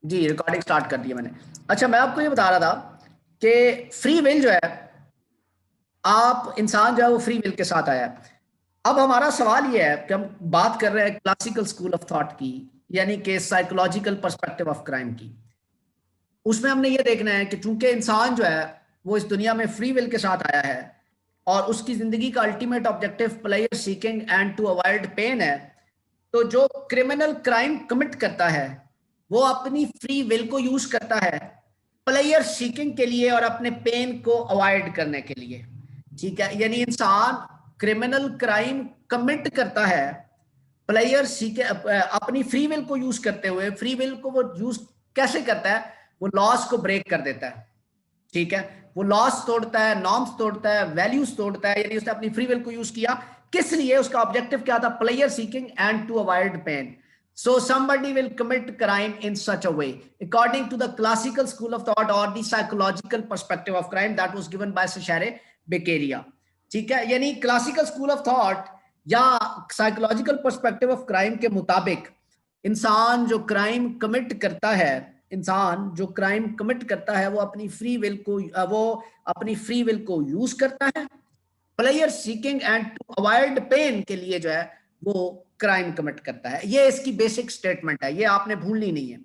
जी recording start कर दी मैंने। अच्छा, मैं आपको ये बता रहा था कि फ्री विल जो है, आप इंसान जो है वो फ्री विल के साथ आया है। अब हमारा सवाल ये है कि हम बात कर रहे हैं क्लासिकल स्कूल ऑफ थॉट की, यानी कि साइकोलॉजिकल पर्सपेक्टिव ऑफ क्राइम की। उसमें हमने ये देखना है कि चूंकि इंसान जो है वो इस दुनिया में फ्री विल के साथ आया है और उसकी जिंदगी का ultimate objective pleasure seeking and to avoid pain है, तो जो क्रिमिनल क्राइम कमिट करता है वो अपनी फ्री विल को यूज करता है प्लेयर सीकिंग के लिए और अपने पेन को अवॉइड करने के लिए। ठीक है, यानी इंसान क्रिमिनल क्राइम कमिट करता है प्लेयर सीके अपनी फ्री विल को यूज करते हुए। फ्री विल को वो यूज कैसे करता है? वो लॉस को ब्रेक कर देता है। ठीक है, वो लॉस तोड़ता है, नॉर्म्स तोड़ता है, वैल्यूज तोड़ता है। यानी उसने अपनी फ्री विल को यूज किया, किस लिए? उसका ऑब्जेक्टिव क्या था? Pleasure seeking and to avoid pain. So somebody will commit crime in such a way, according to the classical school of thought or the psychological perspective of crime that was given by Cesare Beccaria। ठीक है, यानी classical school of thought या psychological perspective of crime के मुताबिक इंसान जो crime commit करता है, इंसान जो क्राइम कमिट करता है वो अपनी फ्री विल को यूज करता है pleasure seeking and to avoid pain के लिए, जो है वो क्राइम कमिट करता है। ये इसकी बेसिक स्टेटमेंट है, ये आपने भूलनी नहीं है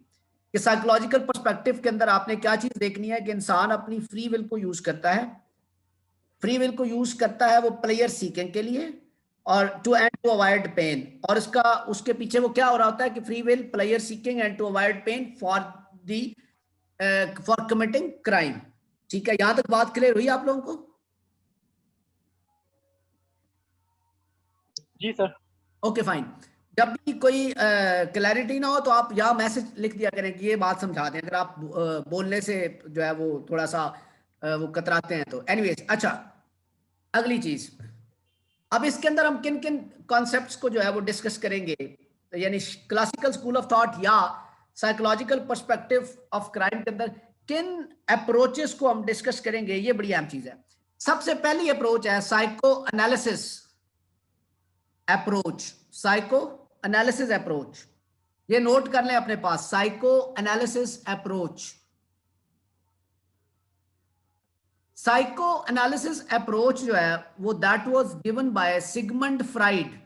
कि साइकोलॉजिकल पर्सपेक्टिव के अंदर आपने क्या चीज देखनी है कि इंसान अपनी फ्री विल को यूज करता है। फ्री विल को यूज करता है वो प्लेयर सीकिंग के लिए और टू अवॉइड पेन। और इसका उसके पीछे वो क्या हो रहा होता है कि free will, pleasure seeking and to avoid pain for committing crime. ठीक है, यहां तक बात क्लियर हुई आप लोगों को? जी सर। Okay fine. जब भी कोई क्लैरिटी ना हो तो आप यहाँ मैसेज लिख दिया करें कि ये बात समझा दें, अगर आप बोलने से जो है वो थोड़ा सा वो कतराते हैं तो। एनीवेज, अच्छा, अगली चीज, अब इसके अंदर हम किन किन कॉन्सेप्ट्स को जो है वो डिस्कस करेंगे, तो यानी क्लासिकल स्कूल ऑफ थॉट या साइकोलॉजिकल पर्सपेक्टिव ऑफ क्राइम के अंदर किन अप्रोचेस को हम डिस्कस करेंगे, ये बड़ी अहम चीज है। सबसे पहली अप्रोच है psychoanalysis approach. Psychoanalysis approach, ये नोट कर लें अपने पास, psychoanalysis approach. Psychoanalysis approach जो है वो that was given by Sigmund Freud,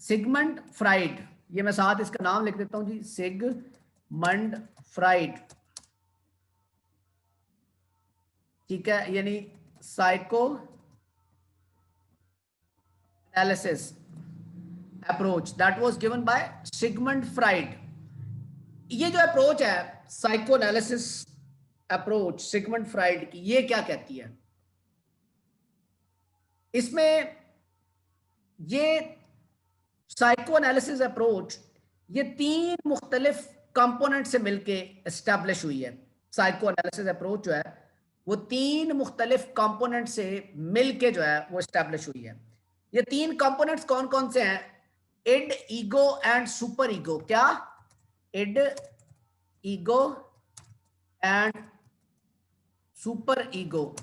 Sigmund Freud. ये मैं साथ इसका नाम लिख देता हूं जी, सिगमंड फ्राइड। ठीक है, यानी psycho analysis approach that was given by Sigmund Freud. ये जो अप्रोच है psychoanalysis approach Sigmund Freud की, ये क्या कहती है? इसमें ये साइको एनालिसिस अप्रोच ये तीन मुख्तलिफ कंपोनेंट से मिलके एस्टेब्लिश हुई है। साइको एनालिसिस अप्रोच जो है वो तीन मुख्तलिफ कंपोनेंट से मिलके जो है वो एस्टेब्लिश हुई है। ये तीन कंपोनेंट्स कौन कौन से हैं? Id, ego and super ego. क्या? Id, ego and super ego.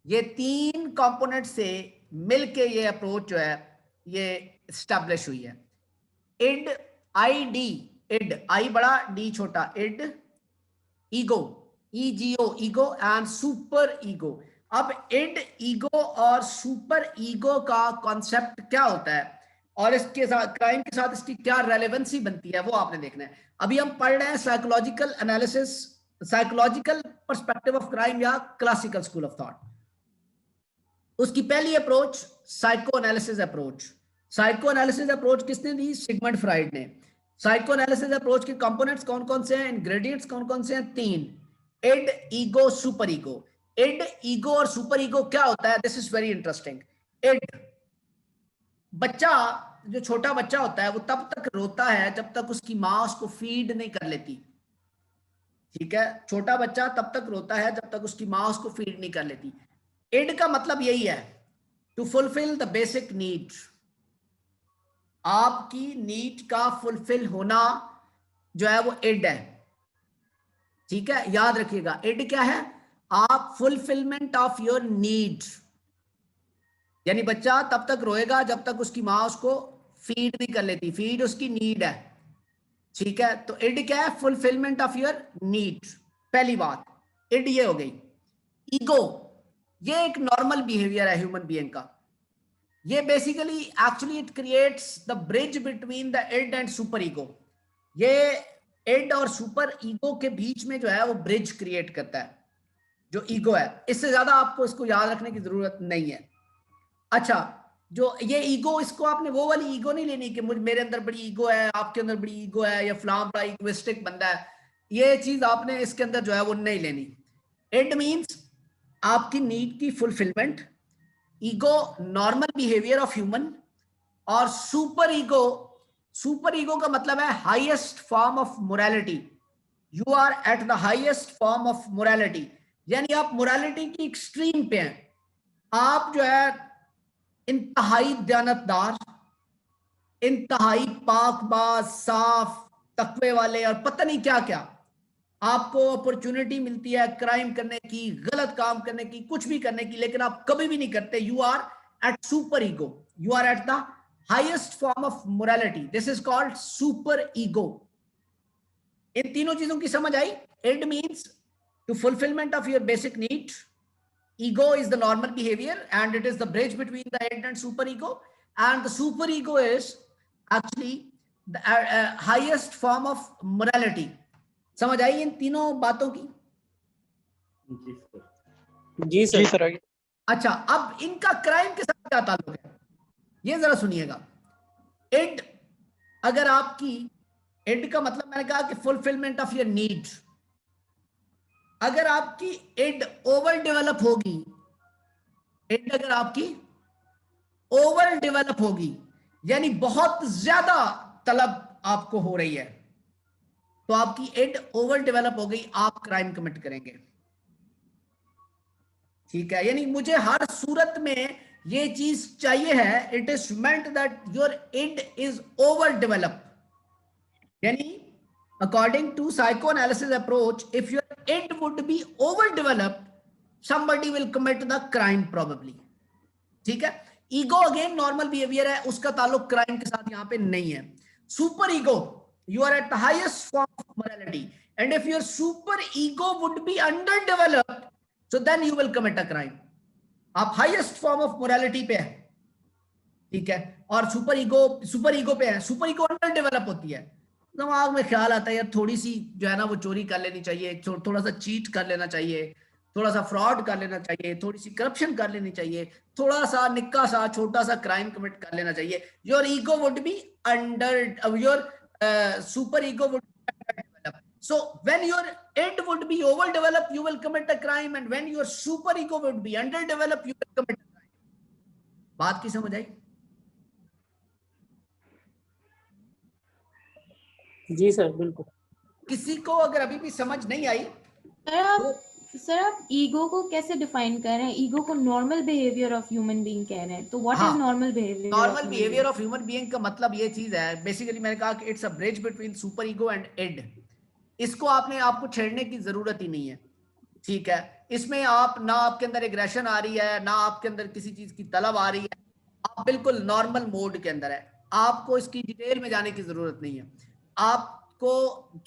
ये तीन कंपोनेंट से मिलके ये अप्रोच जो है ये स्टैब्लिश हुई है। Id, I D, id, I बड़ा डी छोटा, id, ego, E G O, ego and super ego. अब इड, ईगो और सुपर ईगो का कॉन्सेप्ट क्या होता है और इसके साथ क्राइम के साथ इसकी क्या रेलेवेंसी बनती है वो आपने देखना है। अभी हम पढ़ रहे हैं psychological analysis, psychological perspective of crime या क्लासिकल स्कूल ऑफ थॉट। उसकी पहली approach psychoanalysis approach. Psychoanalysis approach किसने दी? सिगमंड फ्राइड ने। साइको एनालिसिस अप्रोच के कंपोनेंट्स कौन कौन से हैं, इंग्रेडिएंट्स कौन कौन से हैं? तीन, id, ego, super ego. Id, ego और सुपर ईगो क्या होता है? This is very interesting. Id, बच्चा, जो छोटा बच्चा होता है वो तब तक रोता है जब तक उसकी माँ उसको फीड नहीं कर लेती। ठीक है, छोटा बच्चा तब तक रोता है जब तक उसकी माँ उसको फीड नहीं कर लेती। इड का मतलब यही है, to fulfil the basic need. आपकी नीड का फुलफिल होना जो है वो इड है। ठीक है, याद रखिएगा, इड क्या है? आप फुलफिलमेंट ऑफ योर नीड। यानी बच्चा तब तक रोएगा जब तक उसकी माँ उसको फीड नहीं कर लेती। फीड उसकी नीड है। ठीक है, तो इड क्या है? फुलफिलमेंट ऑफ योर नीड, पहली बात इड ये हो गई। ईगो ये एक नॉर्मल बिहेवियर है ह्यूमन बीइंग का। ये basically actually it creates the bridge between the id and super ego. ये इड और सुपर ईगो के बीच में जो है वो ब्रिज क्रिएट करता है जो ईगो है। इससे ज्यादा आपको इसको याद रखने की जरूरत नहीं है। अच्छा, जो ये ईगो, इसको आपने वो वाली ईगो नहीं लेनी कि मुझे मेरे अंदर बड़ी ईगो है, आपके अंदर बड़ी ईगो है, या फलां बड़ा इगोइस्टिक बंदा है, ये चीज आपने इसके अंदर जो है वो नहीं लेनी। इट मींस आपकी नीड की fulfilment, ego normal behaviour of human, और सुपर ईगो का मतलब है highest form of morality. You are at the highest form of morality, यानी आप मोरालिटी की एक्सट्रीम पे हैं। आप जो है इंतहाई दयानतदार, इंतहाई पाकबाज, साफ, तकवे वाले और पता नहीं क्या क्या। आपको अपॉर्चुनिटी मिलती है क्राइम करने की, गलत काम करने की, कुछ भी करने की, लेकिन आप कभी भी नहीं करते। You are at super ego, you are at the highest form of morality, this is called super ego. इन तीनों चीजों की समझ आई? Id means to fulfilment of your basic need, ego is the normal behavior and it is the bridge between the id and super ego, and the super ego is actually the highest form of morality। समझ आई इन तीनों बातों की? जी जी sir. Sir आगे। अच्छा, अब इनका crime के साथ क्या ताल्लुक है ये जरा सुनिएगा। इड, अगर आपकी, इड का मतलब मैंने कहा कि फुलफिलमेंट ऑफ योर नीड, अगर आपकी इड ओवर डेवलप होगी, इड अगर आपकी ओवर डेवलप होगी, यानी बहुत ज्यादा तलब आपको हो रही है, तो आपकी इड ओवर डेवलप हो गई, आप क्राइम कमिट करेंगे। ठीक है, यानी मुझे हर सूरत में ये चीज चाहिए है, it is meant that your id is over develop, यानी according to psychoanalysis approach, if your id would be over developed, somebody will commit the crime probably। ठीक है, ईगो अगेन नॉर्मल बिहेवियर है, उसका ताल्लुक क्राइम के साथ यहां पे नहीं है। Super ego, you are at the highest form of morality, and if your super ego would be underdeveloped, so then you will commit a crime. आप हाईएस्ट फॉर्म ऑफ मोरालिटी पे है, ठीक है, और सुपर ईगो पे है, super ego under develop होती है। दिमाग में ख्याल आता है यार थोड़ी सी जो है ना वो चोरी कर लेनी चाहिए, थोड़ा सा चीट कर लेना चाहिए, थोड़ा सा फ्रॉड कर लेना चाहिए, थोड़ी सी करप्शन कर लेनी चाहिए, थोड़ा सा निक्का सा छोटा सा क्राइम कमिट कर लेना चाहिए। Your ego would be under, your super ego would develop. So when your id would be overdeveloped, you will commit a crime, and when your super ego would be underdeveloped, you will commit a crime। बात की समझ आई? जी sir बिल्कुल। किसी को अगर अभी भी समझ नहीं आई सर आप ईगो को कैसे डिफाइन कर रहे हैं? ईगो को normal behaviour of human being कह रहे हैं, तो what is normal behaviour? Normal behaviour of human being का मतलब ये चीज है, बेसिकली मैंने कहा कि it's a bridge between super ego and id. इसको आपको छेड़ने की जरूरत ही नहीं है। ठीक है, इसमें आप ना, आपके अंदर एग्रेशन आ रही है, ना आपके अंदर किसी चीज की तलब आ रही है, आप बिल्कुल नॉर्मल मोड के अंदर है। आपको इसकी डिटेल में जाने की जरूरत नहीं है। आपको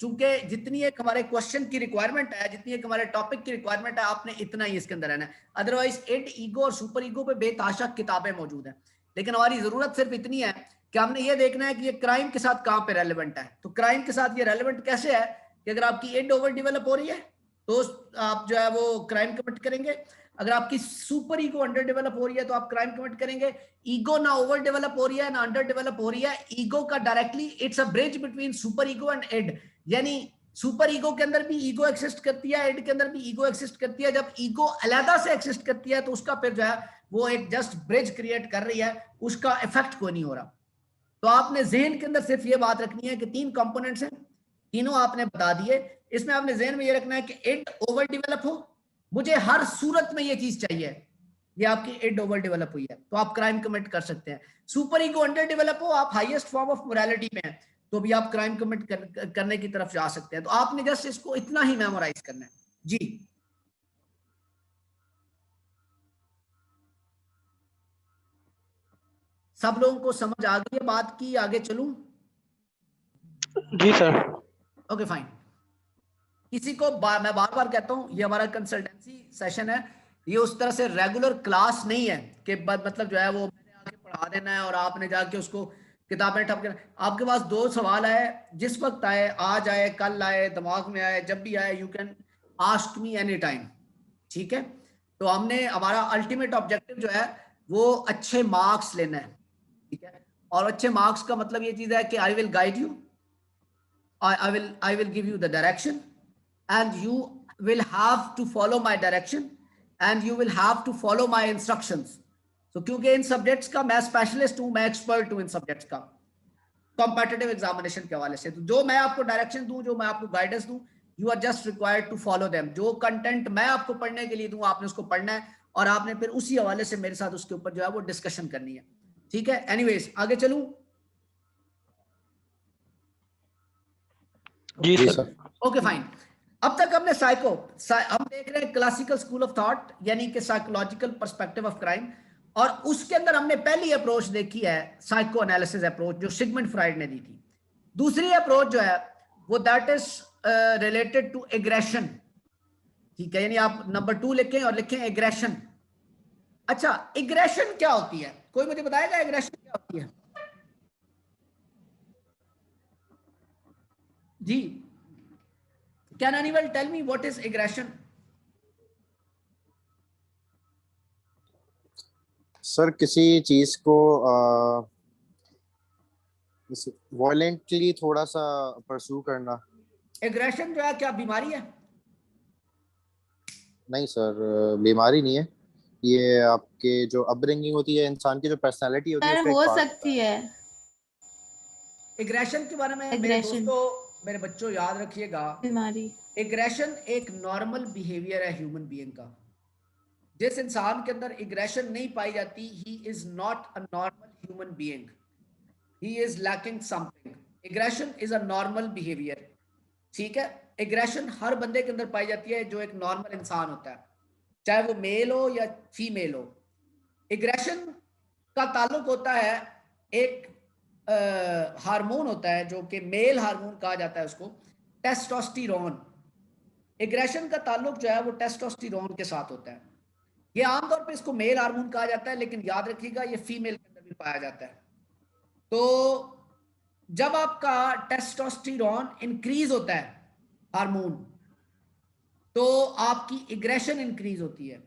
चूंकि जितनी एक हमारे क्वेश्चन की रिक्वायरमेंट है, जितनी एक हमारे टॉपिक की रिक्वायरमेंट है, आपने इतना ही इसके अंदर रहना है। अदरवाइज इड, ईगो और सुपर ईगो पे बेताशा किताबें मौजूद हैं, लेकिन हमारी जरूरत सिर्फ इतनी है कि हमने ये देखना है कि ये क्राइम के साथ कहां पे रेलेवेंट है। तो क्राइम के साथ ये रेलेवेंट कैसे है कि अगर आपकी इड ओवर डेवलप हो रही है तो आप जो है वो क्राइम कमिट करेंगे। अगर आपकी सुपर ईगो अंडर डेवलप हो रही है तो आप क्राइम कमिट करेंगे। ईगो ना ओवर डेवलप हो रही है ना अंडर डेवलप हो रही है, ईगो का directly it's a bridge between super ego and id, यानी सुपर ईगो के अंदर भी ईगो एक्सिस्ट करती है, इड के अंदर भी ईगो एक्सिस्ट करती है। जब ईगो अलग से एक्सिस्ट करती है तो उसका फिर जो है वो एक जस्ट ब्रिज क्रिएट कर रही है, उसका इफेक्ट कोई नहीं हो रहा। तो आपने जहन के अंदर सिर्फ ये बात रखनी है कि तीन कंपोनेंट्स हैं, तीनों आपने बता दिए। इसमें आपने जहन में ये रखना है कि इड ओवर डेवलप हो, मुझे हर सूरत में ये चीज चाहिए, ये आपकी इड ओवर डेवलप हुई है तो आप क्राइम कमिट कर सकते हैं। सुपर ईगो अंडर डेवलप हो, आप हाईएस्ट फॉर्म ऑफ मोरालिटी में हैं, तो भी आप क्राइम कमिट करने की तरफ जा सकते हैं। तो आपने जस्ट इसको इतना ही मेमोराइज करना है। जी सब लोगों को समझ आ गई है बात की? आगे चलूं? जी सर। Okay fine. किसी को मैं बार बार कहता हूं, ये हमारा कंसल्टेंसी सेशन है, ये उस तरह से रेगुलर क्लास नहीं है कि मतलब जो है वो मैंने आके पढ़ा देना है और आपने जाके उसको किताबें ठप के। आपके पास 2 सवाल आए, जिस वक्त आए, आज आए, कल आए, दिमाग में आए, जब भी आए, you can ask me any time. ठीक है, तो हमने हमारा अल्टीमेट ऑब्जेक्टिव जो है वो अच्छे मार्क्स लेना है। ठीक है, और अच्छे मार्क्स का मतलब ये चीज है कि I will guide you, I will give you the direction, and you will have to follow my direction, and you will have to follow my instructions. So क्योंकि इन सब्जेक्ट्स का मैं स्पेशलिस्ट हूं, मैं एक्सपर्ट हूं इन सब्जेक्ट्स का competitive examination के हवाले से। तो जो मैं आपको डायरेक्शन दूं, जो मैं आपको गाइडेंस दूं, you are just required to follow them. जो कंटेंट मैं आपको पढ़ने के लिए दूं, आपने उसको पढ़ना है और आपने फिर उसी हवाले से मेरे साथ उसके ऊपर जो है वो डिस्कशन करनी है। ठीक है, एनीवेज आगे चलूं। जी जी सर। सर। Okay fine. अब तक हमने हम देख रहे हैं क्लासिकल स्कूल ऑफ थॉट, यानी कि साइकोलॉजिकल पर्सपेक्टिव ऑफ क्राइम, और उसके अंदर हमने पहली अप्रोच देखी है साइको एनालिसिस अप्रोच, जो सिगमंड फ्राइड ने दी थी। दूसरी अप्रोच जो है वो that is related to aggression. ठीक है, यानी आप नंबर 2 लिखें और लिखें एग्रेशन। अच्छा, एग्रेशन क्या होती है? कोई मुझे बताएगा एग्रेशन क्या होती है? जी, can anyone tell me what is aggression? Sir किसी चीज को वॉयलेंटली थोड़ा सा परस्यू करना। एग्रेशन जो है क्या बीमारी है? नहीं सर, बीमारी नहीं है। ये आपके जो अपब्रिंगिंग होती है, इंसान की जो पर्सनालिटी होती है, सर उसका एक हो पार्ट होता सकती है। है एग्रेशन के बारे में मेरे एग्रेशन दोस्तों, मेरे बच्चों याद रखिएगा, बीमारी। एग्रेशन एक नॉर्मल बिहेवियर है ह्यूमन बीइंग का। जिस इंसान के अंदर एग्रेशन नहीं पाई जाती, he is not a normal human being, he is lacking something. Aggression is a normal behaviour. ठीक है, एग्रेशन हर बंदे के अंदर पाई जाती है जो एक नॉर्मल इंसान होता है, चाहे वो मेल हो या फीमेल हो। एग्रेशन का ताल्लुक होता है एक हार्मोन होता है जो कि मेल हार्मोन कहा जाता है उसको, टेस्टोस्टेरोन। एग्रेशन का ताल्लुक जो है वो टेस्टोस्टेरोन के साथ होता है। ये आमतौर पे इसको मेल हार्मोन कहा जाता है, लेकिन याद रखिएगा ये फीमेल के अंदर भी पाया जाता है। तो जब आपका टेस्टोस्टेरोन इंक्रीज होता है हार्मोन, तो आपकी एग्रेशन इंक्रीज होती है।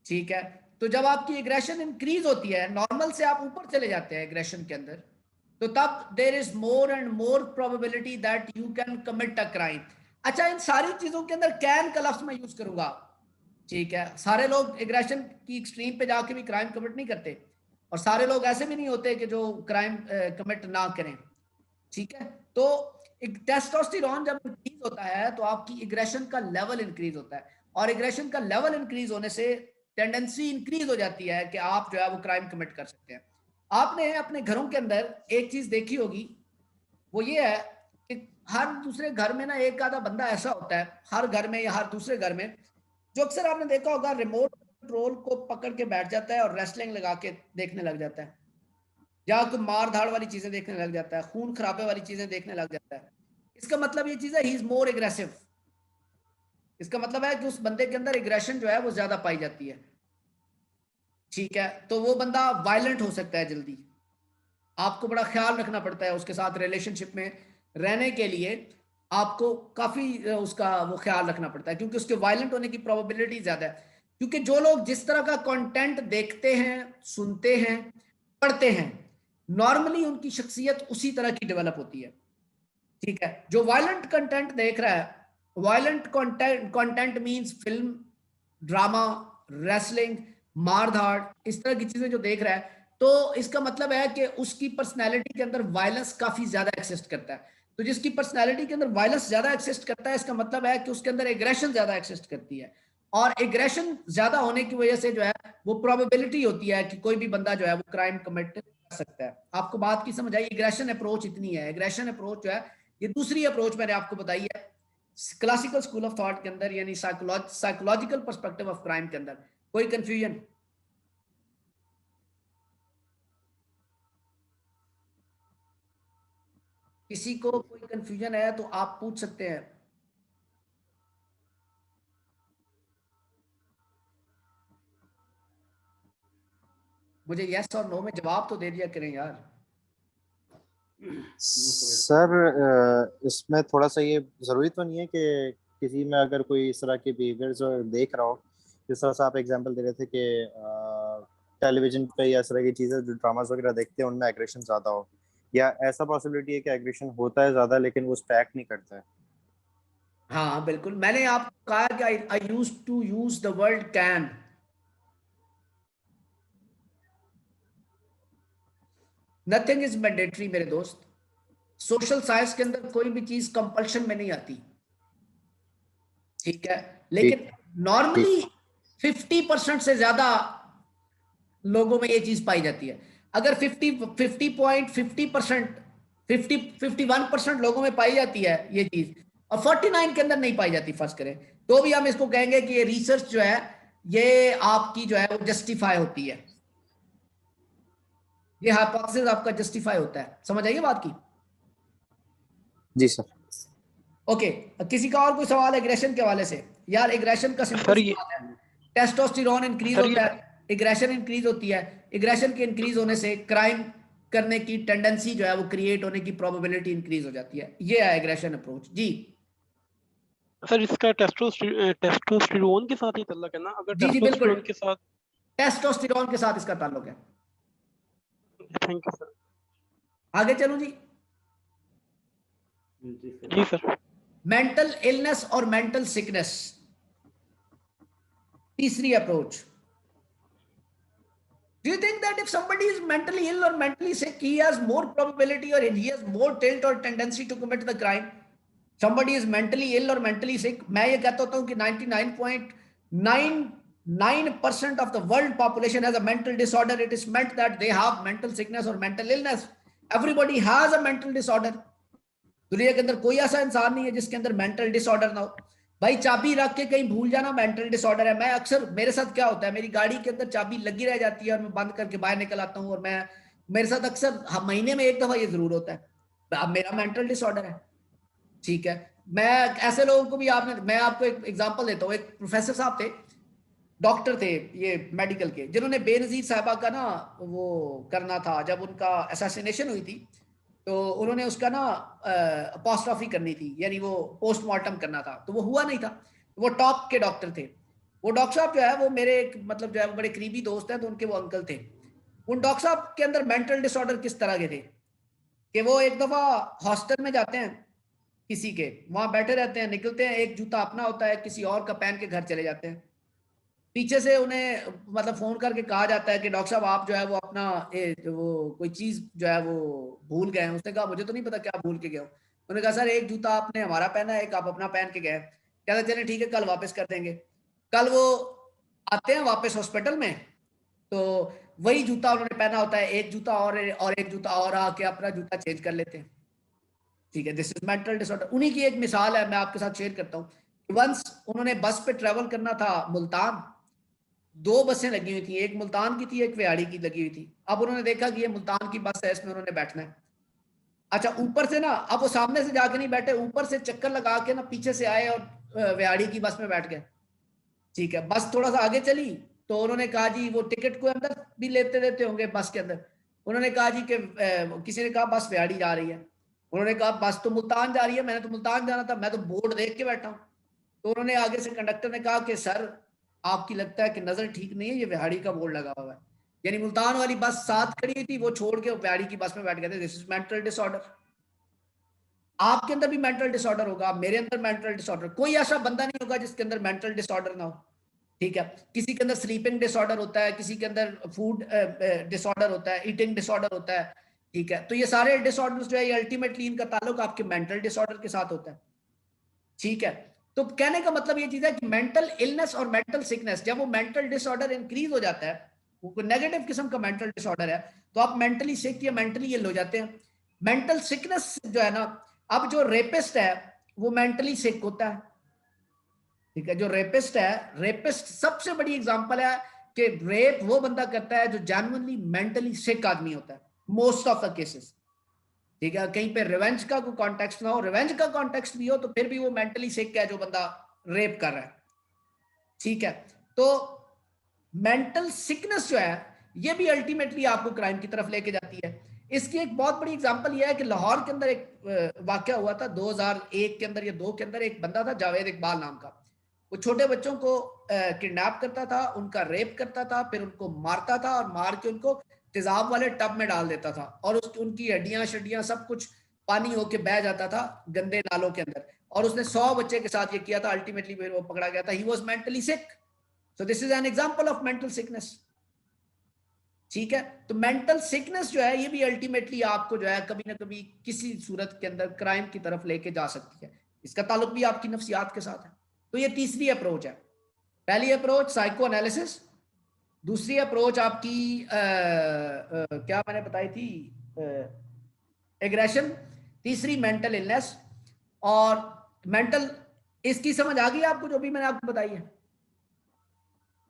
ठीक है, तो जब आपकी एग्रेशन इंक्रीज होती है, नॉर्मल से आप ऊपर चले जाते हैं एग्रेशन के अंदर, तो तब there is more and more probability that you can commit a crime. अच्छा, इन सारी चीजों के अंदर कैन का लफ्ज मैं यूज करूंगा। ठीक है, सारे लोग एग्रेशन की एक्सट्रीम पे जाके भी क्राइम कमिट नहीं करते, और सारे लोग ऐसे भी नहीं होते कि जो क्राइम कमिट ना करें। ठीक है, तो एक टेस्टोस्टेरोन जब इंक्रीज होता है तो आपकी एग्रेशन का लेवल इंक्रीज होता है, और एग्रेशन का लेवल इंक्रीज होने से टेंडेंसी इंक्रीज हो जाती है कि आप जो है वो क्राइम कमिट कर सकते हैं। आपने अपने घरों के अंदर एक चीज देखी होगी, वो ये है कि हर दूसरे घर में ना एक आधा बंदा ऐसा होता है, हर घर में या हर दूसरे घर में, जो अक्सर आपने देखा होगा रिमोट कंट्रोल को पकड़ के बैठ जाता है और रेसलिंग लगा के देखने लग जाता है, या कोई मार धाड़ वाली चीजें देखने लग जाता है, खून खराबे वाली चीजें देखने लग जाता है। इसका मतलब ये चीज है ही इज मोर एग्रेसिव। इसका मतलब है कि उस बंदे के अंदर एग्रेशन जो है वो ज्यादा पाई जाती है। ठीक है, तो वो बंदा वायलेंट हो सकता है जल्दी। आपको बड़ा ख्याल रखना पड़ता है उसके साथ रिलेशनशिप में रहने के लिए, आपको काफी उसका वो ख्याल रखना पड़ता है, क्योंकि उसके वायलेंट होने की प्रोबेबिलिटी ज्यादा है। क्योंकि जो लोग जिस तरह का कंटेंट देखते हैं, सुनते हैं, पढ़ते हैं, नॉर्मली उनकी शख्सियत उसी तरह की डेवलप होती है। ठीक है, जो वायलेंट कंटेंट देख रहा है, violent content means film, drama, wrestling, मारधाड़, इस तरह की चीजें जो देख रहा है, तो इसका मतलब है कि उसकी पर्सनैलिटी के अंदर वायलेंस काफी ज्यादा एक्सिस्ट करता है। तो जिसकी पर्सनैलिटी के अंदर वायलेंस ज्यादा एक्सिस्ट करता है, इसका मतलब है कि उसके अंदर एग्रेशन ज्यादा एक्सिस्ट करती है, और एग्रेशन ज्यादा होने की वजह से जो है वो प्रोबेबिलिटी होती है कि कोई भी बंदा जो है वो क्राइम कमिट कर सकता है। आपको बात की समझ आई? एग्रेशन अप्रोच इतनी है। एग्रेशन अप्रोच जो है, ये दूसरी अप्रोच मैंने आपको बताई है क्लासिकल स्कूल ऑफ थॉट के अंदर, यानी साइकोलॉजिकल पर्सपेक्टिव ऑफ क्राइम के अंदर। कोई कंफ्यूजन? किसी को कोई कंफ्यूजन है तो आप पूछ सकते हैं। मुझे यस और नो में जवाब तो दे दिया करें यार। सर इसमें थोड़ा सा ये जरूरी तो नहीं है कि किसी में अगर कोई इस तरह के बिहेवियर्स देख रहा हो, जिस तरह से आप एग्जांपल दे रहे थे कि टेलीविजन पे या इस तरह की चीजें जो ड्रामास वगैरह देखते हैं उनमें एग्रेशन ज्यादा हो, या ऐसा पॉसिबिलिटी है कि एग्रेशन होता है ज्यादा लेकिन वो एक्ट नहीं करता है। हाँ बिल्कुल, मैंने आपको कहा कि I use to use the word can. Nothing is mandatory मेरे दोस्त। सोशल साइंस के अंदर कोई भी चीज कंपल्शन में नहीं आती, ठीक है, लेकिन ठीक नॉर्मली 50% से ज्यादा लोगों में ये चीज पाई जाती है। अगर 51% लोगों में पाई जाती है ये चीज और 49 के अंदर नहीं पाई जाती फर्ज करें, तो भी हम इसको कहेंगे कि ये रिसर्च जो है ये आपकी जो है वो जस्टिफाई होती है, ये हाइपोथेसिस आपका जस्टिफाई होता है। समझ आइए बात की? जी सर। ओके, किसी का और कोई सवाल एग्रेशन के हवाले से? यार एग्रेशन का सिंपल सवाल है, टेस्टोस्टेरोन इंक्रीज होता है, एग्रेशन इंक्रीज होती है, एग्रेशन के इंक्रीज होने से क्राइम करने की टेंडेंसी जो है वो क्रिएट होने की प्रोबेबिलिटी इंक्रीज हो जाती है। ये है एग्रेशन अप्रोच। जी सर इसका टेस्टोस्टेरोन के साथ ही ताल्लुक है ना? अगर जी जी बिल्कुल, टेस्टोस्टेरोन के साथ। टेस्टोस्टेरोन के साथ इसका ताल्लुक है। Thank you sir. आगे चलूं जी। जी सर। मेंटल इलनेस और मेंटल सिकनेस, तीसरी approach. Do you think that if somebody is mentally ill or mentally sick, he has more probability or he has more tilt or tendency to commit the crime? Somebody is mentally ill or mentally sick, मैं ये कहता हूँ कि 99.99% of the world population has a mental disorder. It is meant that they have mental sickness or mental illness. Everybody has a mental disorder. दुनिया के अंदर कोई ऐसा इंसान नहीं है जिसके अंदर मेंटल डिसऑर्डर ना हो। भाई चाबी रख के कहीं भूल जाना मेंटल डिसऑर्डर है। मैं अक्सर, मेरे साथ क्या होता है, मेरी गाड़ी के अंदर चाबी लगी रह जाती है और मैं बंद करके बाहर निकल आता हूँ, और मैं, मेरे साथ अक्सर महीने में एक दफा ये जरूर होता है। अब मेरा मेंटल डिसऑर्डर है, ठीक है। मैं ऐसे लोगों को भी, आपने, मैं आपको एक एग्जांपल देता हूँ। एक प्रोफेसर साहब थे, डॉक्टर थे ये मेडिकल के, जिन्होंने बेनजीर साहबा का ना वो करना था, जब उनका असैसिनेशन हुई थी तो उन्होंने उसका ना अपोस्ट्रॉफी करनी थी, यानी वो पोस्टमार्टम करना था, तो वो हुआ नहीं था। वो टॉप के डॉक्टर थे। वो डॉक्टर साहब जो है वो मेरे एक, मतलब जो है वो बड़े करीबी दोस्त हैं, तो उनके वो अंकल थे। उन डॉक्टर साहब के अंदर मेंटल डिसऑर्डर किस तरह के थे कि वो एक दफा हॉस्टल में जाते हैं किसी के, वहां बैठे रहते हैं, निकलते हैं, एक जूता अपना होता है, किसी और का पहन के घर चले जाते हैं। पीछे से उन्हें मतलब फोन करके कहा जाता है कि डॉक्टर साहब आप जो है वो अपना वो कोई चीज जो है वो भूल गए हैं। उसने कहा मुझे तो नहीं पता क्या भूल के गया हूँ। उन्होंने कहा सर एक जूता आपने हमारा पहना है, एक आप अपना पहन के गए। कहते चले ठीक है कल वापस कर देंगे। कल वो आते हैं वापस हॉस्पिटल में, तो वही जूता उन्होंने पहना होता है, एक जूता और एक जूता और आके अपना जूता चेंज कर लेते हैं, ठीक है। This is mental disorder. उन्हीं की एक मिसाल है, मैं आपके साथ शेयर करता हूँ। वंस उन्होंने बस पे ट्रेवल करना था मुल्तान, दो बसें लगी हुई थी, एक मुल्तान की थी, एक व्याड़ी की लगी हुई थी। अब उन्होंने देखा कि ये मुल्तान की बस है, इसमें उन्होंने बैठना है। अच्छा ऊपर से ना, अब वो सामने से जाके नहीं बैठे, ऊपर से चक्कर लगा के ना पीछे से आए और व्याड़ी की बस में बैठ गए, ठीक है। बस थोड़ा सा आगे चली तो उन्होंने कहा जी, वो टिकट को अंदर भी लेते देते होंगे बस के अंदर, उन्होंने कहा जी कि किसी ने कहा बस व्याड़ी जा रही है। उन्होंने कहा बस तो मुल्तान जा रही है, मैंने तो मुल्तान जाना था, मैं तो बोर्ड देख के बैठा हूँ। तो उन्होंने आगे से कंडक्टर ने कहा कि सर आपकी लगता है कि नजर ठीक नहीं है, ये व्याड़ी का बोर्ड लगा हुआ है। यानी मुल्तान वाली बस साथ खड़ी हुई थी, वो छोड़ के व्याड़ी की बस में बैठ गए थे। This is mental disorder. आपके अंदर भी मेंटल डिसऑर्डर होगा, मेरे अंदर मेंटल डिसऑर्डर, कोई ऐसा बंदा नहीं होगा जिसके अंदर मेंटल डिसऑर्डर ना हो, ठीक है। किसी के अंदर स्लीपिंग डिसऑर्डर होता है, किसी के अंदर फूड डिसऑर्डर होता है, ईटिंग डिसऑर्डर होता है, ठीक है। तो ये सारे डिसऑर्डर्स जो है ये अल्टीमेटली इनका ताल्लुक आपके मेंटल डिसऑर्डर के साथ होता है, ठीक है। तो कहने का मतलब ये चीज है कि मेंटल इलनेस और मेंटल सिकनेस, जब वो मेंटल डिसऑर्डर इंक्रीज हो जाता है, वो नेगेटिव किस्म का मेंटल डिसऑर्डर है, तो आप मेंटली सिक या मेंटली इल हो जाते हैं। मेंटल सिकनेस जो है ना, अब जो रेपिस्ट है वो मेंटली सिक होता है, ठीक है। जो रेपिस्ट है, रेपिस्ट सबसे बड़ी एग्जांपल है कि रेप वो बंदा करता है जो जेन्युइनली मेंटली सिक आदमी होता है, मोस्ट ऑफ द केसेस, ठीक है, कहीं पे रिवेंज का कोई कॉन्टेक्स्ट ना हो, रिवेंज का कॉन्टेक्स्ट भी हो तो फिर भी वो मेंटली सिक है जो बंदा रेप कर रहा है। ठीक है, तो मेंटल सिकनेस जो है ये भी अल्टीमेटली आपको क्राइम की तरफ लेके जाती है। इसकी एक बहुत बड़ी एग्जांपल ये है कि लाहौर के अंदर एक वाकया हुआ था 2001 के अंदर या 2 के अंदर। एक बंदा था जावेद इकबाल नाम का, वो छोटे बच्चों को किडनैप करता था, उनका रेप करता था, फिर उनको मारता था और मार के उनको तेजाब वाले टब में डाल देता था और उनकी हड्डियां शड्डियां सब कुछ पानी होके बह जाता था गंदे नालों के अंदर। और उसने 100 बच्चे के साथ ये किया था, अल्टीमेटली फिर वो पकड़ा गया था। He was mentally sick, so this is an example of mental sickness. ठीक है, तो मेंटल सिकनेस जो है ये भी अल्टीमेटली आपको जो है कभी ना कभी किसी सूरत के अंदर क्राइम की तरफ लेके जा सकती है। इसका ताल्लुक भी आपकी नफ्सियात के साथ है। तो ये तीसरी अप्रोच है। पहली अप्रोच साइको एनालिसिस, दूसरी अप्रोच आपकी क्या मैंने बताई थी, एग्रेशन, तीसरी मेंटल इलनेस। और मेंटल, इसकी समझ आ गई आपको जो भी मैंने आपको बताई है?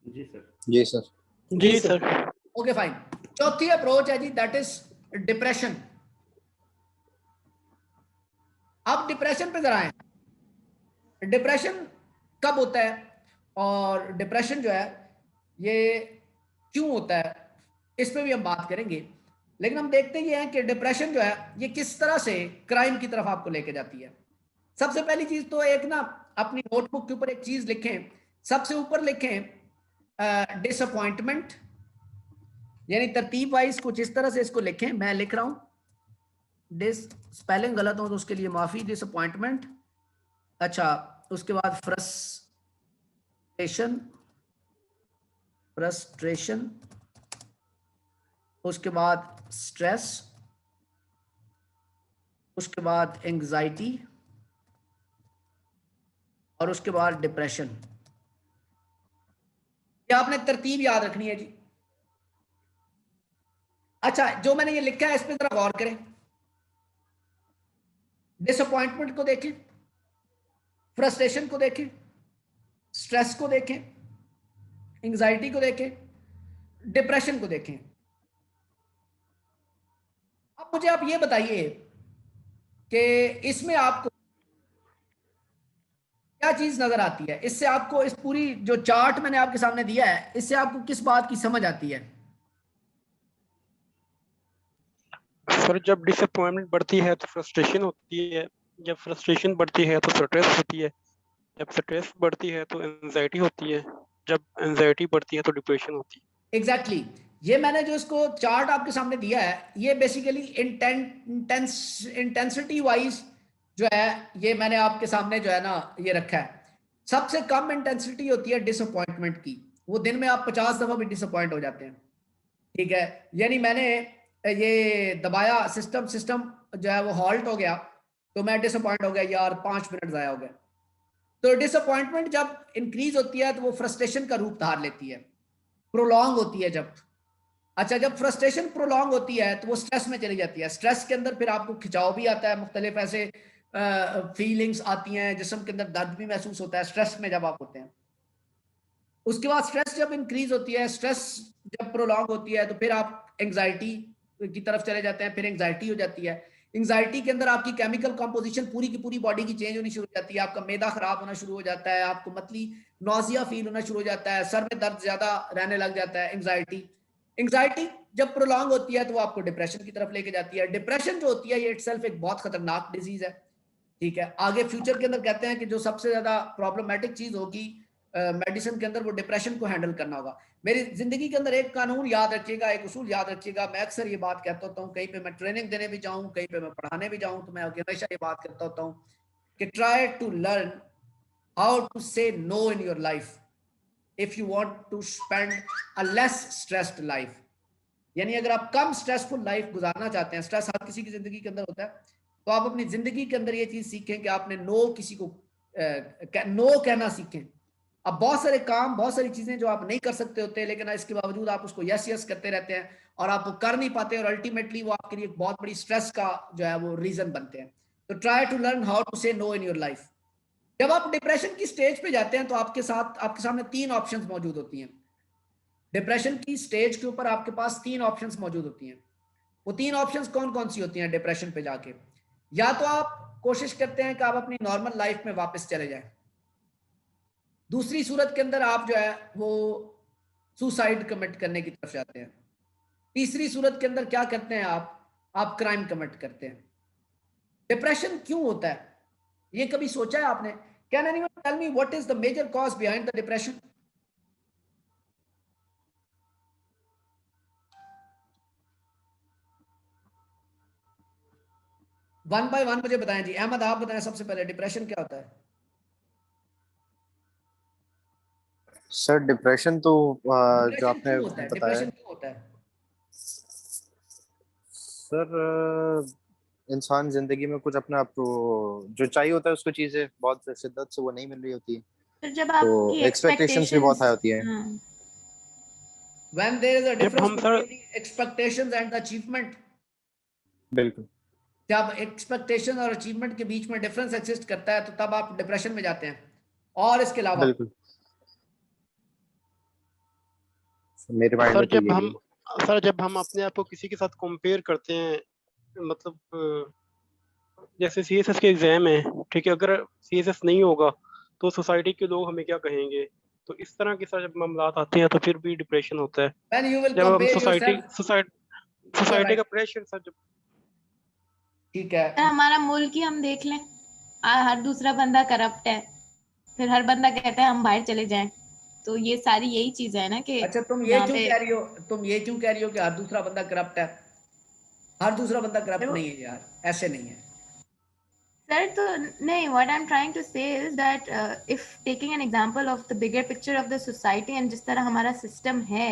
जी सर। जी सर। जी सर। Okay fine. चौथी अप्रोच है जी, दैट इज डिप्रेशन। अब डिप्रेशन पे जरा आए। डिप्रेशन कब होता है और डिप्रेशन जो है ये क्यों होता है, इस पे भी हम बात करेंगे। लेकिन हम देखते ही हैं कि डिप्रेशन जो है ये किस तरह से क्राइम की तरफ आपको लेके जाती है। सबसे पहली चीज तो एक ना, अपनी नोटबुक के ऊपर एक चीज लिखें, सबसे ऊपर लिखें डिसअपॉइंटमेंट, यानी तरतीब वाइज कुछ इस तरह से इसको लिखें। मैं लिख रहा हूं, स्पेलिंग गलत हो तो उसके लिए माफी। डिसअपॉइंटमेंट, अच्छा, उसके बाद फ्रस्ट्रेशन, उसके बाद स्ट्रेस, उसके बाद एंजाइटी और उसके बाद डिप्रेशन। ये आपने तरतीब याद रखनी है जी। अच्छा, जो मैंने ये लिखा है इस पे जरा गौर करें। डिसअपॉइंटमेंट को देखें, फ्रस्ट्रेशन को देखें, स्ट्रेस को देखें, एंजाइटी को देखें, डिप्रेशन को देखें। अब मुझे आप ये बताइए कि इसमें आपको क्या चीज नजर आती है? इससे आपको, इस पूरी जो चार्ट मैंने आपके सामने दिया है, इससे आपको किस बात की समझ आती है? सर जब डिसअपॉइंटमेंट बढ़ती है तो फ्रस्ट्रेशन होती है, जब फ्रस्ट्रेशन बढ़ती है तो स्ट्रेस होती है, जब स्ट्रेस बढ़ती है तो एंजाइटी होती है, जब एंजाइटी बढ़ती है तो डिप्रेशन होती है। एग्जैक्टली ये मैंने जो इसको चार्ट आपके सामने दिया है, ये बेसिकली इंटेंसिटी वाइज जो है ये मैंने आपके सामने जो है ना ये रखा है। सबसे कम इंटेंसिटी होती है डिसअपॉइंटमेंट की, वो दिन में आप 50 दफा भी डिसअपॉइंट हो जाते हैं। ठीक है, यानी मैंने ये दबाया, सिस्टम जो है वो हॉल्ट हो गया तो मैं डिसअपॉइंट हो गया, यार 5 मिनट जाया हो गया। तो डिसअपॉइंटमेंट जब इंक्रीज होती है तो वो फ्रस्ट्रेशन का रूप धार लेती है, प्रोलॉन्ग होती है जब। अच्छा, जब फ्रस्ट्रेशन प्रोलॉन्ग होती है तो वो स्ट्रेस में चली जाती है। स्ट्रेस के अंदर फिर आपको खिंचाव भी आता है, मुख्तलिफ ऐसे फीलिंग्स आती हैं, जिस्म के अंदर दर्द भी महसूस होता है स्ट्रेस में जब आप होते हैं। उसके बाद स्ट्रेस जब इंक्रीज होती है, स्ट्रेस जब प्रोलॉन्ग होती है तो फिर आप एंजाइटी की तरफ चले जाते हैं, फिर एंजाइटी हो जाती है। एंजाइटी के अंदर आपकी केमिकल कंपोजिशन पूरी की पूरी बॉडी की चेंज होनी शुरू हो जाती है, आपका मैदा खराब होना शुरू हो जाता है, आपको मतली नौजिया फील होना शुरू हो जाता है, सर में दर्द ज्यादा रहने लग जाता है। एंजाइटी जब प्रोलॉन्ग होती है तो वो आपको डिप्रेशन की तरफ लेके जाती है। डिप्रेशन जो होती है ये इटसेल्फ एक बहुत खतरनाक डिजीज है। ठीक है, आगे फ्यूचर के अंदर कहते हैं कि जो सबसे ज्यादा प्रॉब्लमेटिक चीज होगी मेडिसिन के अंदर, वो डिप्रेशन को हैंडल करना होगा। मेरी जिंदगी के अंदर एक कानून याद रखिएगा, एक उसूल याद रखिएगा। मैं अक्सर ये बात कहता होता हूँ, कहीं पे मैं ट्रेनिंग देने भी जाऊँ, कहीं पे मैं पढ़ाने भी जाऊँ, तो मैं हमेशा ये बात कहता होता हूँ कि try to learn how to say no in your life if you want to spend a less stressed life. यानी अगर आप कम स्ट्रेसफुल लाइफ गुजारना चाहते हैं, स्ट्रेस हर किसी की जिंदगी के अंदर होता है, तो आप अपनी जिंदगी के अंदर ये चीज सीखें कि आपने नो किसी को नो कहना सीखें। अब बहुत सारे काम, बहुत सारी चीजें जो आप नहीं कर सकते होते, लेकिन इसके बावजूद आप उसको यस यस करते रहते हैं और आप वो कर नहीं पाते, और अल्टीमेटली वो आपके लिए एक बहुत बड़ी स्ट्रेस का जो है वो रीजन बनते हैं। तो try to learn how to say no in your life. जब आप डिप्रेशन की स्टेज पे जाते हैं तो आपके सामने 3 ऑप्शंस मौजूद होती हैं। डिप्रेशन की स्टेज के ऊपर आपके पास 3 ऑप्शंस मौजूद होती हैं। वो 3 ऑप्शंस कौन कौन सी होती हैं डिप्रेशन पे जाके? या तो आप कोशिश करते हैं कि आप अपनी नॉर्मल लाइफ में वापस चले जाएं, दूसरी सूरत के अंदर आप जो है वो सुसाइड कमिट करने की तरफ जाते हैं, तीसरी सूरत के अंदर क्या करते हैं आप क्राइम कमिट करते हैं। डिप्रेशन क्यों होता है ये कभी सोचा है आपने? Can anyone tell me what is the major cause behind the depression? One by one मुझे बताएं जी। अहमद आप बताएं सबसे पहले, डिप्रेशन क्या होता है? सर डिप्रेशन तो जो डिप्रेशन आपने क्यों होता है? बताया डिप्रेशन क्यों होता है? सर, इंसान जिंदगी में कुछ अपना आपको जो चाहिए होता है उसको चीजें बहुत शिद्दत से वो नहीं मिल रही होती, फिर जब तो आपकी एक्सपेक्टेशंस भी बहुत एक्सपेक्टेशंस, हाई होती है। हाँ, When there is a जब difference हम sir between the expectations and the achievement, बिल्कुल जब एक्सपेक्टेशन और अचीवमेंट के बीच में डिफरेंस एग्जिस्ट करता है तो तब आप डिप्रेशन में जाते हैं। और इसके अलावा बिल्कुल मेरे माइंड सर में तो यही है। जब हम अपने आप को किसी के साथ कंपेयर करते हैं, मतलब जैसे सीएसएस के एग्जाम है, ठीक है, अगर सीएसएस नहीं होगा तो सोसाइटी के लोग हमें क्या कहेंगे, तो इस तरह के सर जब मामलात आते हैं तो फिर भी डिप्रेशन होता है। when you will जब हम compare society yourself, society right, का प्रेशर सर जब ठीक है। हमारा मुल्क ही हम देख लें, हर दूसरा बंदा करप्ट है, फिर हर बंदा कहता है हम बाहर चले जाएं। तो ये सारी यही चीजें है ना कि अच्छा तुम ये यहाँ क्यों पे कह रही हो, तुम ये क्यों कह रही हो कि हर दूसरा बंदा करप्ट है? हर दूसरा बंदा करप्ट देखो, नहीं है यार, ऐसे नहीं है। सर तो नहीं, what I'm trying to say is that if taking an example of the bigger picture of the society and जिस तरह हमारा सिस्टम है,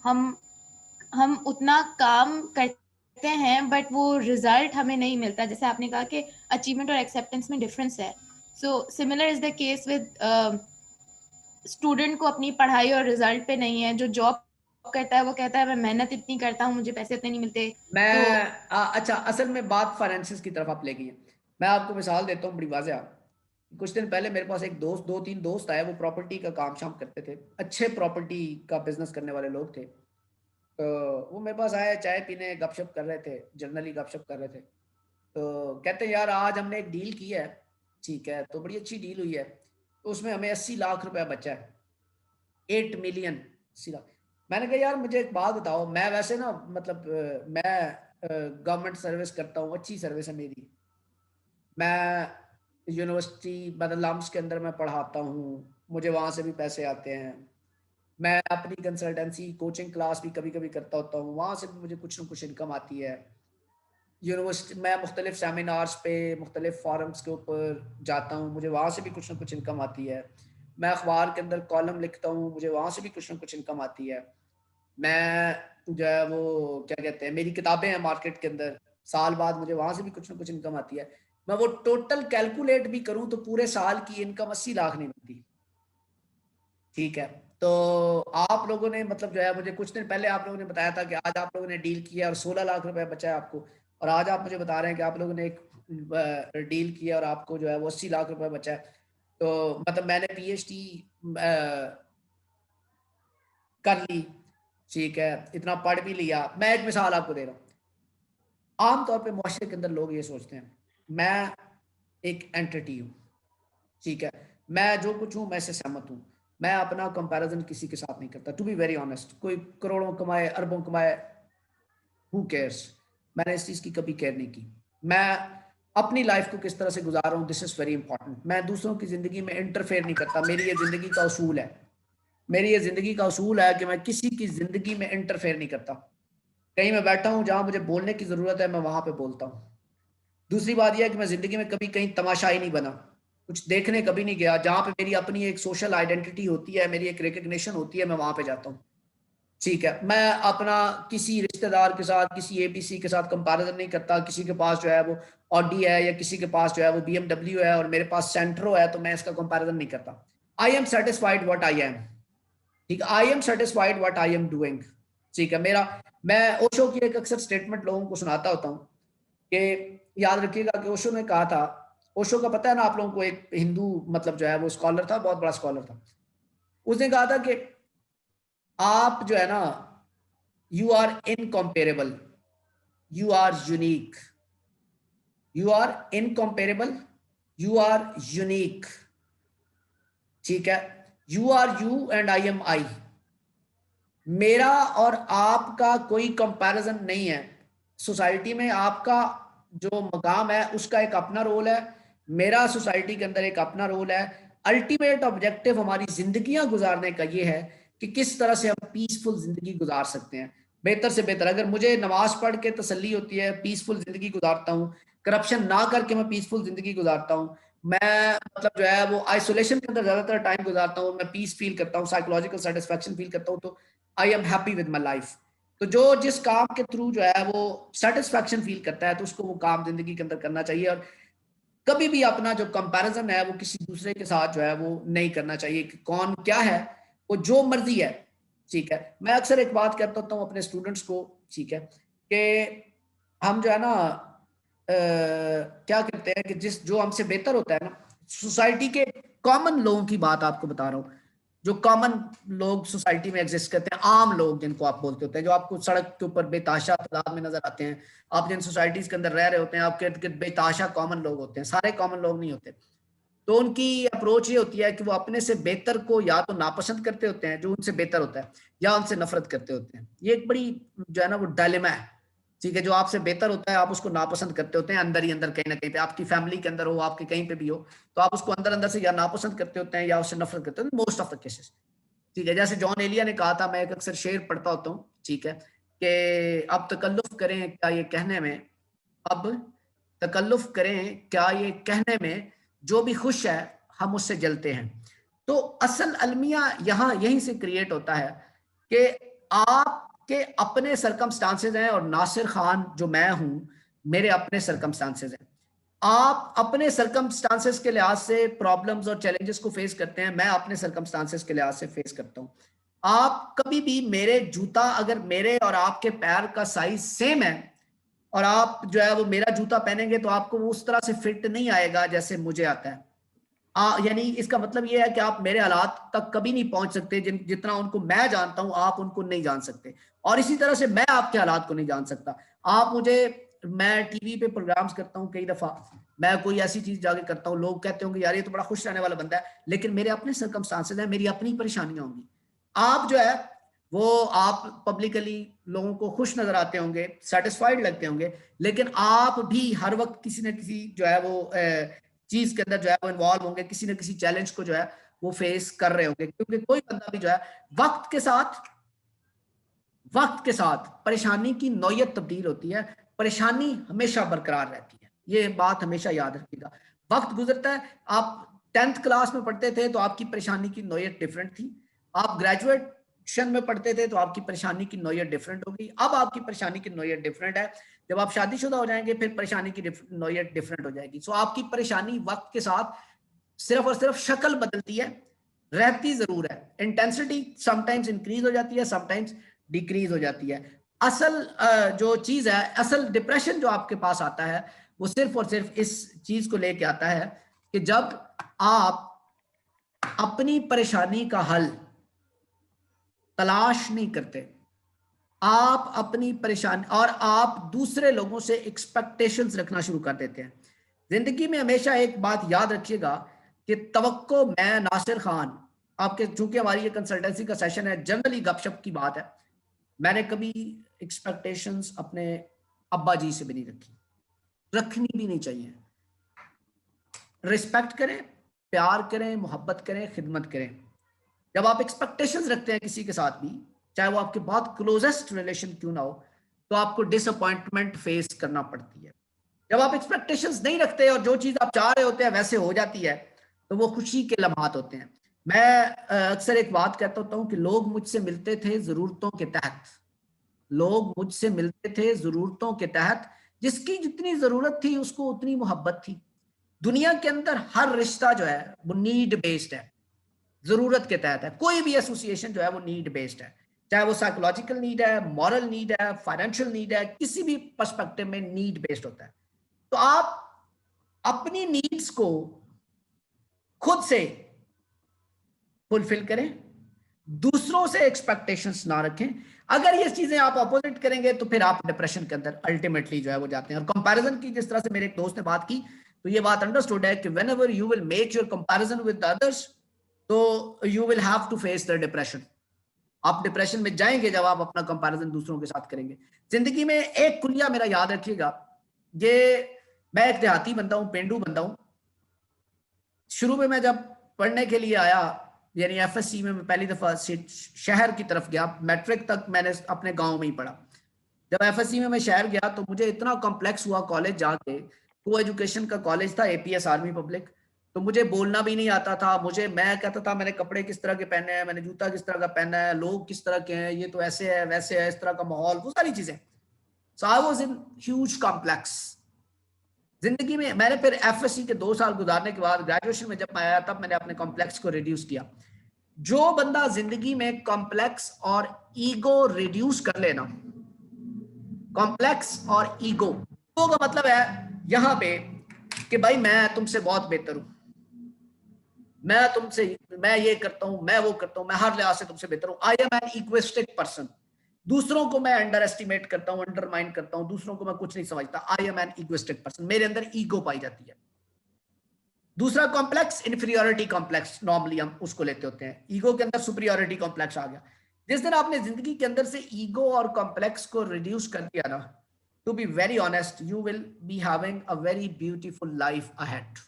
हम उतना काम करते हैं बट वो रिजल्ट हमें नहीं मिलता। जैसे आपने कहा कि अचीवमेंट और एक्सेप्टेंस में डिफरेंस है, so similar is the case with student को अपनी पढ़ाई और रिजल्ट पे नहीं है। जो जॉब करता है वो कहता है मैं मेहनत इतनी करता हूँ, मुझे पैसे इतने नहीं मिलते। अच्छा असल में बात फाइनेंसिस की तरफ आप ले गई है। मैं आपको मिसाल देता हूँ बड़ी वाज़ेह। कुछ दिन पहले मेरे पास एक दोस्त, 2-3 दोस्त आए, वो प्रॉपर्टी का काम शाम करते थे, अच्छे प्रॉपर्टी का बिजनेस करने वाले लोग थे। तो वो मेरे पास आए, चाय पीने गपशप कर रहे थे, जनरली गपशप कर रहे थे। तो कहते हैं यार आज हमने एक डील की है, ठीक है, तो बड़ी अच्छी डील हुई है, तो उसमें हमें 80 लाख रुपया बचा है, 8 मिलियन 80 लाख। मैंने कहा यार मुझे एक बात बताओ, मैं वैसे ना मतलब मैं गवर्नमेंट सर्विस करता हूँ, अच्छी सर्विस है मेरी, मैं यूनिवर्सिटी बदलाम्स के अंदर मैं पढ़ाता हूँ, मुझे वहाँ से भी पैसे आते हैं, मैं अपनी कंसल्टेंसी कोचिंग क्लास भी कभी कभी करता होता हूँ, वहाँ से भी मुझे कुछ ना कुछ इनकम आती है। यूनिवर्सिटी मैं मुख्तलिफ सेमिनार्स पे, मुख्तलिफ फोरम्स के ऊपर जाता हूँ, मुझे वहाँ से भी कुछ ना कुछ इनकम आती है। मैं अखबार के अंदर कॉलम लिखता हूँ, मुझे वहाँ से भी कुछ ना कुछ इनकम आती है। मैं जो है वो क्या कहते हैं, मेरी किताबें हैं मार्केट के अंदर, साल बाद मुझे वहाँ से भी कुछ ना कुछ इनकम आती है। मैं वो टोटल कैलकुलेट भी करूँ तो पूरे साल की इनकम 80 लाख नहीं बनती, ठीक है। तो आप लोगों ने मतलब जो है मुझे कुछ दिन पहले आप लोगों ने बताया था कि आज आप लोगों ने डील किया और 16 लाख रुपए बचा है आपको, और आज आप मुझे बता रहे हैं कि आप लोगों ने एक डील किया और आपको जो है वो 80 लाख रुपए बचा है। तो मतलब मैंने पीएचडी कर ली, ठीक है, इतना पढ़ भी लिया। मैं एक मिसाल आपको दे रहा हूँ, आमतौर पे मुआशरे के अंदर लोग ये सोचते हैं मैं एक एंटिटी हूँ, ठीक है, मैं जो कुछ हूँ मैं इससे सहमत हूँ, मैं अपना कंपैरिजन किसी के साथ नहीं करता। टू बी वेरी ऑनेस्ट, कोई करोड़ों कमाए अरबों कमाए, हु केयर्स, मैंने इस चीज़ की कभी केयर नहीं की। मैं अपनी लाइफ को किस तरह से गुजार रहा हूँ, दिस इज़ वेरी इंपॉर्टेंट। मैं दूसरों की ज़िंदगी में इंटरफेयर नहीं करता, मेरी ये ज़िंदगी का उसूल है, मेरी ये ज़िंदगी का उसूल है कि मैं किसी की ज़िंदगी में इंटरफेयर नहीं करता। कहीं मैं बैठा हूँ जहाँ मुझे बोलने की ज़रूरत है, मैं वहाँ पे बोलता हूँ। दूसरी बात यह है कि मैं ज़िंदगी में कभी कहीं तमाशाई नहीं बना, कुछ देखने कभी नहीं गया। जहाँ पे मेरी अपनी एक सोशल आइडेंटिटी होती है, मेरी एक रिकग्निशन होती है, मैं वहाँ पे जाता हूँ, ठीक है। मैं अपना किसी रिश्तेदार के साथ, किसी एबीसी के साथ कंपैरिजन नहीं करता। किसी के पास जो है वो ऑडी है या किसी के पास जो है वो बीएमडब्ल्यू है और मेरे पास सेंट्रो है, तो मैं इसका कंपैरिजन नहीं करता। I am satisfied what I am, ठीक है, I am satisfied what I am doing, ठीक है। मैं ओशो की एक अक्सर स्टेटमेंट लोगों को सुनाता होता हूँ कि याद रखिएगा कि ओशो ने कहा था, ओशो का पता है ना आप लोगों को, एक हिंदू मतलब जो है वो स्कॉलर था, बहुत बड़ा स्कॉलर था। उसने कहा था कि आप जो है ना, you are incomparable, you are unique, you are incomparable, you are unique, ठीक है। you are you and I am I, मेरा और आपका कोई कंपैरिजन नहीं है। सोसाइटी में आपका जो मकाम है उसका एक अपना रोल है, मेरा सोसाइटी के अंदर एक अपना रोल है। अल्टीमेट ऑब्जेक्टिव हमारी जिंदगियां गुजारने का ये है कि किस तरह से हम पीसफुल जिंदगी गुजार सकते हैं, बेहतर से बेहतर। अगर मुझे नमाज पढ़ के तसल्ली होती है, पीसफुल जिंदगी गुजारता हूँ, करप्शन ना करके मैं पीसफुल जिंदगी गुजारता हूँ, मैं मतलब जो है वो आइसोलेशन के अंदर ज्यादातर टाइम गुजारता हूँ, मैं पीस फील करता हूँ, साइकोलॉजिकल सेटिस्फैक्शन फील करता हूँ, तो I am happy with my life. तो जो जिस काम के थ्रू जो है वो सेटिस्फैक्शन फील करता है तो उसको वो काम जिंदगी के अंदर करना चाहिए, और कभी भी अपना जो कंपैरिजन है वो किसी दूसरे के साथ जो है वो नहीं करना चाहिए कि कौन क्या है, वो जो मर्जी है, ठीक है। मैं अक्सर एक बात कहता होता हूँ अपने स्टूडेंट्स को, ठीक है, कि हम जो है ना क्या करते हैं कि जो हमसे बेहतर होता है ना, सोसाइटी के कॉमन लोगों की बात आपको बता रहा हूँ, जो कॉमन लोग सोसाइटी में एग्जिस्ट करते हैं, आम लोग जिनको आप बोलते होते हैं, जो आपको सड़क के ऊपर बेताशा तादाद में नजर आते हैं, आप जिन सोसाइटीज के अंदर रह रहे होते हैं, आपके इर्द गिर्द बेताशा कॉमन लोग होते हैं, सारे कॉमन लोग नहीं होते। तो उनकी अप्रोच ये होती है कि वो अपने से बेहतर को या तो नापसंद करते होते हैं जो उनसे बेहतर होता है, या उनसे नफरत करते होते हैं। ये एक बड़ी जो है ना वो डायलेमा है, ठीक है। जो आपसे बेहतर होता है आप उसको नापसंद करते होते हैं, अंदर ही अंदर कहीं ना कहीं पे, आपकी फैमिली के अंदर हो, आपके कहीं पे भी हो, तो आप उसको अंदर अंदर से या नापसंद करते होते हैं या उससे नफरत करते होते हैं, मोस्ट ऑफ द केसेस, ठीक है। जैसे जॉन एलिया ने कहा था, मैं एक अक्सर शेर पढ़ता होता हूँ, ठीक है, कि अब तकल्लुफ करें क्या ये कहने में, अब तकल्लुफ करें क्या ये कहने में, जो भी खुश है हम उससे जलते हैं। तो असल अलमिया यहाँ यहीं से क्रिएट होता है कि आपके अपने सरकमस्टांसेस हैं, और नासिर खान जो मैं हूं मेरे अपने सरकमस्टांसेस हैं। आप अपने सरकमस्टांसेस के लिहाज से प्रॉब्लम्स और चैलेंजेस को फेस करते हैं, मैं अपने सरकमस्टांसेस के लिहाज से फेस करता हूं। आप कभी भी मेरे जूता, अगर मेरे और आपके पैर का साइज सेम है और आप जो है वो मेरा जूता पहनेंगे तो आपको वो उस तरह से फिट नहीं आएगा जैसे मुझे आता है। यानी इसका मतलब ये है कि आप मेरे हालात तक कभी नहीं पहुंच सकते, जितना उनको मैं जानता हूं आप उनको नहीं जान सकते, और इसी तरह से मैं आपके हालात को नहीं जान सकता। आप मुझे, मैं टीवी पे प्रोग्राम्स करता हूं, कई दफा मैं कोई ऐसी चीज जाके करता हूं, लोग कहते होंगे यार ये तो बड़ा खुश रहने वाला बंदा है, लेकिन मेरे अपने सर्कमस्टांसेस हैं, मेरी अपनी परेशानियां होंगी। आप जो है वो आप पब्लिकली लोगों को खुश नजर आते होंगे, सेटिस्फाइड लगते होंगे, लेकिन आप भी हर वक्त किसी न किसी जो है वो चीज के अंदर जो है वो इन्वॉल्व होंगे, किसी न किसी चैलेंज को जो है वो फेस कर रहे होंगे, क्योंकि कोई बंदा भी जो है वक्त के साथ परेशानी की नौयत तब्दील होती है, परेशानी हमेशा बरकरार रहती है, ये बात हमेशा याद रखिएगा। वक्त गुजरता है, आप 10th क्लास में पढ़ते थे तो आपकी परेशानी की नौयत डिफरेंट थी, आप ग्रेजुएशन में पढ़ते थे तो आपकी परेशानी की नौयत डिफरेंट होगी, अब आपकी परेशानी की नौयत डिफरेंट है, जब आप शादीशुदा हो जाएंगे फिर परेशानी की नौयत डिफरेंट हो जाएगी। सो आपकी परेशानी वक्त के साथ सिर्फ और सिर्फ शक्ल बदलती है, रहती जरूर है, इंटेंसिटी समटाइम्स इंक्रीज हो जाती है, समटाइम्स डिक्रीज हो जाती है। असल जो चीज है, असल डिप्रेशन जो आपके पास आता है वो सिर्फ और सिर्फ इस चीज को लेके आता है कि जब आप अपनी परेशानी का हल तलाश नहीं करते, आप अपनी परेशानी और आप दूसरे लोगों से एक्सपेक्टेशंस रखना शुरू कर देते हैं। जिंदगी में हमेशा एक बात याद रखिएगा कि तवक्को, मैं नासिर खान, आपके चूंकि हमारी ये कंसल्टेंसी का सेशन है, जनरली गपशप की बात है, मैंने कभी एक्सपेक्टेशंस अपने अब्बा जी से भी नहीं रखी, रखनी भी नहीं चाहिए। रिस्पेक्ट करें, प्यार करें, मोहब्बत करें, खिदमत करें। जब आप एक्सपेक्टेशंस रखते हैं किसी के साथ भी, चाहे वो आपके बहुत क्लोजेस्ट रिलेशन क्यों ना हो, तो आपको डिसअपॉइंटमेंट फेस करना पड़ती है। जब आप एक्सपेक्टेशंस नहीं रखते और जो चीज आप चाह रहे होते हैं वैसे हो जाती है, तो वो खुशी के लम्हात होते हैं। मैं अक्सर एक बात कहता होता हूँ कि लोग मुझसे मिलते थे जरूरतों के तहत, लोग मुझसे मिलते थे जरूरतों के तहत, जिसकी जितनी जरूरत थी उसको उतनी मोहब्बत थी। दुनिया के अंदर हर रिश्ता जो है वो नीड बेस्ड है, जरूरत के तहत है। कोई भी एसोसिएशन जो है वो नीड बेस्ड है, चाहे वो साइकोलॉजिकल नीड है, मॉरल नीड है, फाइनेंशियल नीड है, किसी भी पर्सपेक्टिव में नीड बेस्ड होता है। तो आप अपनी नीड्स को खुद से फुलफिल करें, दूसरों से एक्सपेक्टेशंस ना रखें, अगर ये चीजें आप अपोजिट करेंगे तो फिर आप डिप्रेशन के अंदर अल्टीमेटली जो है वो जाते हैं। और कंपैरिजन की जिस तरह से मेरे एक दोस्त ने बात की, तो ये बात अंडरस्टूड है कि whenever you will make your comparison with others, तो you will have to face the depression. आप डिप्रेशन में जाएंगे जब आप अपना कंपैरिजन दूसरों के साथ करेंगे। जिंदगी में एक कुलिया मेरा याद रखिएगा, ये मैं एक देहाती बंदा हूँ, पेंडू बंदा हूँ। शुरू में मैं जब पढ़ने के लिए आया, यानी एफएससी में मैं पहली दफा शहर की तरफ गया, मैट्रिक तक मैंने अपने गांव में ही पढ़ा। जब एफएससी में मैं शहर गया तो मुझे इतना कॉम्प्लेक्स हुआ कॉलेज जाके, को एजुकेशन का कॉलेज था, एपीएस आर्मी पब्लिक, तो मुझे बोलना भी नहीं आता था। मैं कहता था मैंने कपड़े किस तरह के पहने हैं, मैंने जूता किस तरह का पहना है, लोग किस तरह के हैं, ये तो ऐसे है वैसे है, इस तरह का माहौल, वो सारी चीजें। So I was in huge complex. जिंदगी में मैंने फिर एफएससी के 2 साल गुजारने के बाद ग्रेजुएशन में जब मैं आया, तब मैंने अपने कॉम्प्लेक्स को रिड्यूस किया। जो बंदा जिंदगी में कॉम्प्लेक्स और ईगो रिड्यूस कर लेना, कॉम्प्लेक्स और ईगो का मतलब है यहां पे कि भाई मैं तुमसे बहुत बेहतर हूं, मैं ये करता हूं, मैं वो करता हूं, मैं हर लिहाज से तुमसे बेहतर हूं। I am an egoistic person. दूसरों को मैं अंडर एस्टिमेट करता हूं, अंडरमाइन करता हूं, दूसरों को मैं कुछ नहीं समझता। I am an egoistic person. मेरे अंदर ईगो पाई जाती है। दूसरा कॉम्प्लेक्स, इन्फीरियोरिटी कॉम्प्लेक्स, नॉर्मली हम उसको लेते होते हैं। ईगो के अंदर सुपीरियोरिटी कॉम्प्लेक्स आ गया। जिस दिन आपने जिंदगी के अंदर से ईगो और कॉम्प्लेक्स को रिड्यूस कर दिया ना, to be very honest, you will be having a very beautiful life ahead.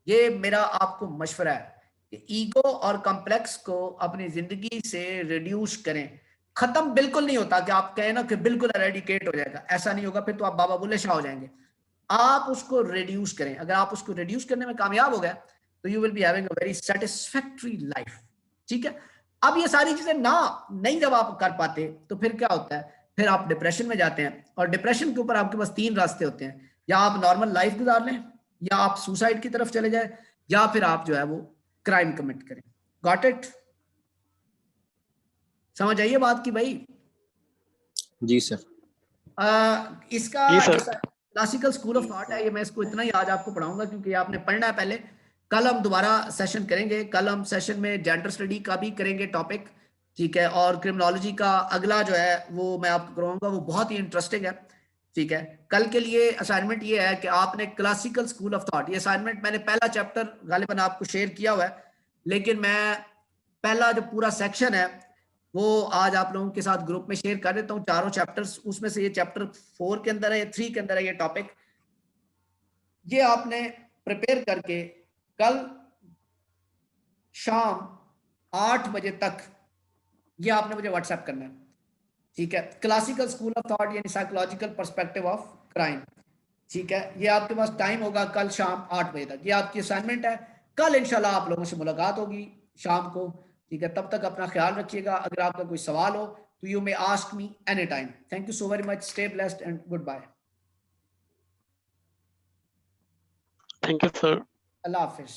ये मेरा आपको मशवरा है कि ईगो और कॉम्प्लेक्स को अपनी जिंदगी से रिड्यूस करें। खत्म बिल्कुल नहीं होता कि आप कहें ना कि बिल्कुल एरेडिकेट हो जाएगा, ऐसा नहीं होगा, फिर तो आप बाबा बुल्ले शाह हो जाएंगे। आप उसको रिड्यूस करें। अगर आप उसको रिड्यूस करने में कामयाब हो गए तो you will be having a very satisfactory life. ठीक है। अब ये सारी चीजें नहीं जब आप कर पाते तो फिर क्या होता है, फिर आप डिप्रेशन में जाते हैं। और डिप्रेशन के ऊपर आपके पास 3 रास्ते होते हैं, या आप नॉर्मल लाइफ गुजार लें, या आप सुसाइड की तरफ चले जाए, या फिर आप जो है वो क्राइम कमिट करें। Got it? समझ आइए बात की भाई? जी सर। इसका जी sir. Classical school of thought है ये। मैं इसको इतना ही आज आपको पढ़ाऊंगा क्योंकि आपने पढ़ना है पहले। कल हम दोबारा सेशन करेंगे। कल हम सेशन में जेंडर स्टडी का भी करेंगे टॉपिक, ठीक है। और क्रिमिनोलॉजी का अगला जो है वो मैं आपको करवाऊंगा, वो बहुत ही इंटरेस्टिंग है, ठीक है। कल के लिए असाइनमेंट ये है कि आपने क्लासिकल स्कूल ऑफ थॉट, ये असाइनमेंट मैंने पहला चैप्टर गालिबन आपको शेयर किया हुआ है, लेकिन मैं पहला जो पूरा सेक्शन है वो आज आप लोगों के साथ ग्रुप में शेयर कर देता हूँ। 4 चैप्टर्स, उसमें से ये चैप्टर 4 के अंदर है, या 3 के अंदर है ये टॉपिक। ये आपने प्रिपेयर करके कल शाम 8 बजे तक ये आपने मुझे व्हाट्सएप करना है, ठीक है। क्लासिकल स्कूल ऑफ थॉट यानी साइकोलॉजिकल पर्सपेक्टिव ऑफ क्राइम, ठीक है। ये आपके पास टाइम होगा कल शाम 8 बजे तक। ये आपकी असाइनमेंट है। कल इंशाल्लाह आप लोगों से मुलाकात होगी शाम को, ठीक है। तब तक अपना ख्याल रखिएगा। अगर आपका कोई सवाल हो तो you may ask me any time. Thank you so very much. Stay blessed and goodbye. Thank you sir. अल्लाह हाफिज।